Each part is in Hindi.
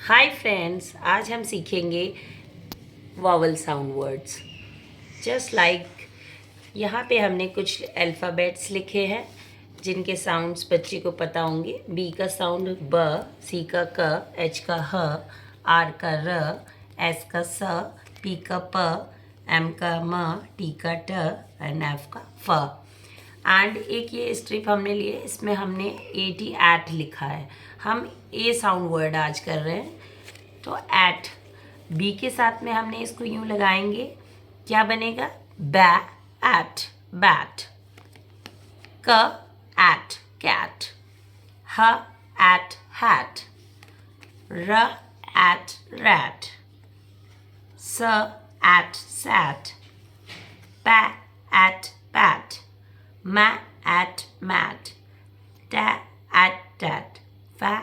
हाय फ्रेंड्स, आज हम सीखेंगे vowel sound words. Just like यहाँ पे हमने कुछ अल्फ़ाबेट्स लिखे हैं जिनके साउंड्स बच्चे को पता होंगे। बी का साउंड ब, सी का क, एच का ह, आर का र, एस का स, पी का प, एम का म, टी का ट एंड एफ का फ। एंड एक ये स्ट्रिप हमने लिए, इसमें हमने एट लिखा है। हम ए साउंड वर्ड आज कर रहे हैं, तो एट बी के साथ में हमने इसको यूं लगाएंगे, क्या बनेगा? बै एट बैट, क एट कैट, ह एट हैट, र एट रैट, स एट सैट, पै एट पैट, मै एट मैट, टे एट टैट, फै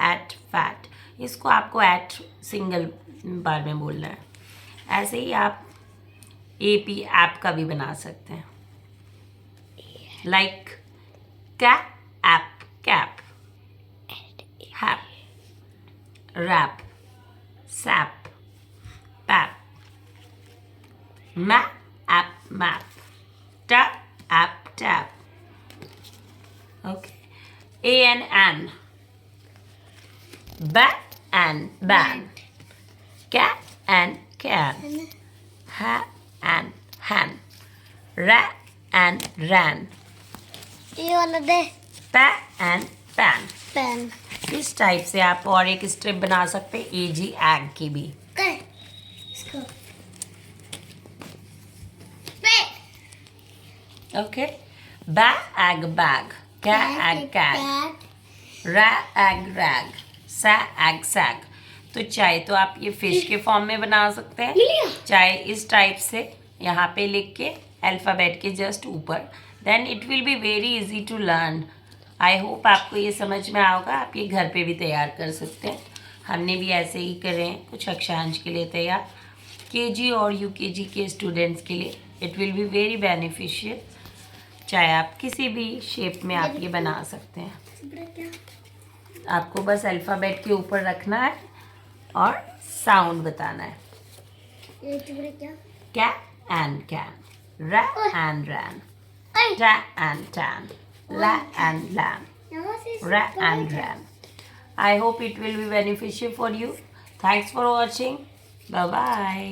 एट फैट। इसको आपको एट सिंगल बार में बोलना है। ऐसे ही आप AP ऐप का भी बना सकते हैं, like cap ap cap, hap, rap, sap, pap, map ap map, tap ap tap. Okay, an, bat and ban, cat and can, hat and han, rat and ran, ये वाला दे pat and pan। पेन इस टाइप से आप और एक स्ट्रिप बना सकते हैं AG एग की भी। कर इसको पे ओके, बै एग बैग, कै एग कैग, रै एग रैग, सा एग सैग। तो चाहे तो आप ये फिश के फॉर्म में बना सकते हैं, चाहे इस टाइप से यहाँ पे लिख के अल्फ़ाबेट के जस्ट ऊपर, then it will be very easy to learn. I hope आपको ये समझ में आएगा। आप ये घर पे भी तैयार कर सकते हैं। हमने भी ऐसे ही करे हैं कुछ अक्षांश के लिए तैयार, KG और UKG के स्टूडेंट्स के लिए it will be very beneficial. चाहे आप किसी भी शेप में आप ये बना सकते हैं। आपको बस अल्फ़ाबेट के ऊपर रखना है और साउंड बताना है। Cat and can, rat and ran, ta and tan, la and lam, ra and ran. I hope it will be beneficial for you. Thanks for watching. Bye bye.